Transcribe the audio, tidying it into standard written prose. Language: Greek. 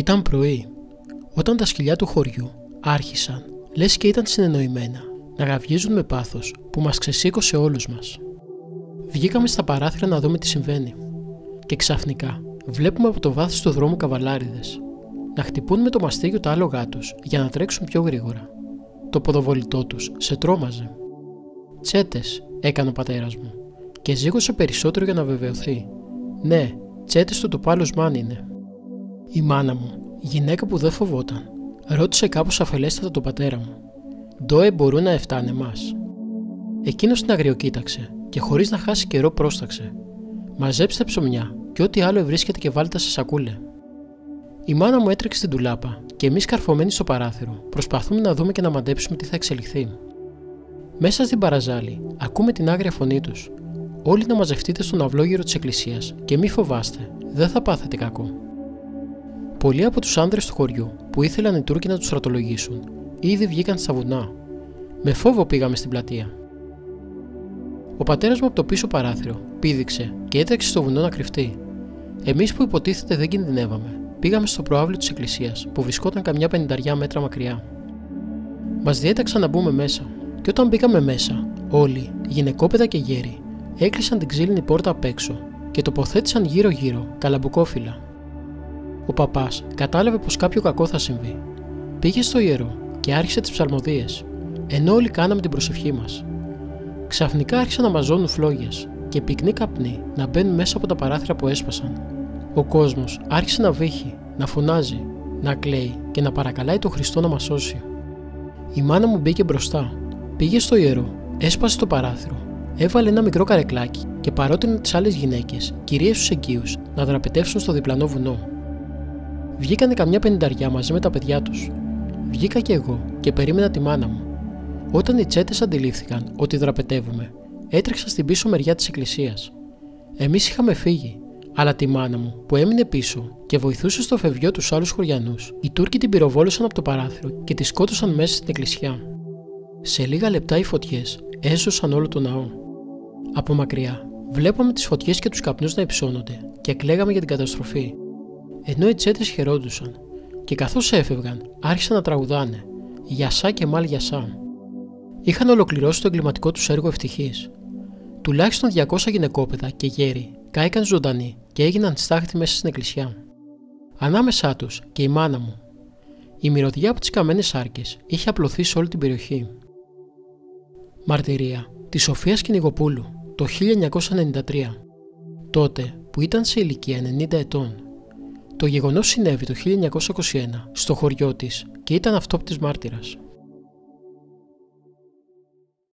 Ήταν πρωί, όταν τα σκυλιά του χωριού άρχισαν, λες και ήταν συνεννοημένα, να γαυγίζουν με πάθος που μας ξεσήκωσε όλους μας. Βγήκαμε στα παράθυρα να δούμε τι συμβαίνει και ξαφνικά βλέπουμε από το βάθος του δρόμου καβαλάριδες να χτυπούν με το μαστίγιο τα άλογά τους για να τρέξουν πιο γρήγορα. Το ποδοβολητό τους σε τρόμαζε. «Τσέτες», έκανε ο πατέρας μου και ζήγωσε περισσότερο για να βεβαιωθεί. «Ναι, τσέτες του τοπάλωσμαν είναι». Η μάνα μου, γυναίκα που δεν φοβόταν, ρώτησε κάπως αφελέστατα τον πατέρα μου: «Ντόε μπορούν να εφτάνε εμάς?» Εκείνος την αγριοκοίταξε και χωρίς να χάσει καιρό πρόσταξε: «Μαζέψτε ψωμιά και ό,τι άλλο ευρίσκεται και βάλτε σε σακούλε». Η μάνα μου έτρεξε στην τουλάπα και εμείς καρφωμένοι στο παράθυρο προσπαθούμε να δούμε και να μαντέψουμε τι θα εξελιχθεί. Μέσα στην παραζάλη ακούμε την άγρια φωνή τους: «Όλοι να μαζευτείτε στον αυλόγυρο της εκκλησίας και μη φοβάστε, δεν θα πάθετε κακό». Πολλοί από τους άνδρες του χωριού που ήθελαν οι Τούρκοι να τους στρατολογήσουν ήδη βγήκαν στα βουνά. Με φόβο πήγαμε στην πλατεία. Ο πατέρας μου από το πίσω παράθυρο πήδηξε και έτρεξε στο βουνό να κρυφτεί. Εμείς που υποτίθεται δεν κινδυνεύαμε, πήγαμε στο προάβλιο της εκκλησίας που βρισκόταν καμιά 50 μέτρα μακριά. Μας διέταξαν να μπούμε μέσα, και όταν μπήκαμε μέσα, όλοι, γυναικόπαιδα και γέροι, έκλεισαν την ξύλινη πόρτα απ' έξω και τοποθέτησαν γύρω-γύρω καλαμπουκόφυλλα. Ο παπάς κατάλαβε πως κάποιο κακό θα συμβεί. Πήγε στο ιερό και άρχισε τις ψαλμοδίες, ενώ όλοι κάναμε την προσευχή μας. Ξαφνικά άρχισαν να μαζώνουν φλόγες και πυκνοί καπνοί να μπαίνουν μέσα από τα παράθυρα που έσπασαν. Ο κόσμος άρχισε να βύχει, να φωνάζει, να κλαίει και να παρακαλάει τον Χριστό να μας σώσει. Η μάνα μου μπήκε μπροστά, πήγε στο ιερό, έσπασε το παράθυρο, έβαλε ένα μικρό καρεκλάκι και παρότρινε τις άλλες γυναίκες, κυρίως τους εγκύους, να δραπετεύσουν στο διπλανό βουνό. Βγήκανε καμιά 50 μαζί με τα παιδιά τους. Βγήκα κι εγώ και περίμενα τη μάνα μου. Όταν οι τσέτες αντιλήφθηκαν ότι δραπετεύουμε, έτρεξαν στην πίσω μεριά της εκκλησίας. Εμείς είχαμε φύγει, αλλά τη μάνα μου που έμεινε πίσω και βοηθούσε στο φευγιό τους άλλους χωριανούς, οι Τούρκοι την πυροβόλησαν από το παράθυρο και τη σκότωσαν μέσα στην εκκλησιά. Σε λίγα λεπτά οι φωτιές έσωσαν όλο τον ναό. Από μακριά βλέπαμε τις φωτιές και τους καπνούς να υψώνονται και κλαίγαμε για την καταστροφή. Ενώ οι τσέτες χαιρόντουσαν και καθώς έφευγαν άρχισαν να τραγουδάνε «Γιασά και μάλ γιασά». Είχαν ολοκληρώσει το εγκληματικό τους έργο ευτυχής. Τουλάχιστον 200 γυναικόπαιδα και γέροι κάηκαν ζωντανοί και έγιναν στάχτη μέσα στην εκκλησιά. Ανάμεσά τους και η μάνα μου. Η μυρωδιά από τις καμένες σάρκες είχε απλωθεί σε όλη την περιοχή. Μαρτυρία της Σοφίας Κυνηγοπούλου το 1993, τότε που ήταν σε ηλικία 90 ετών. Το γεγονός συνέβη το 1921 στο χωριό της και ήταν αυτόπτης μάρτυρας.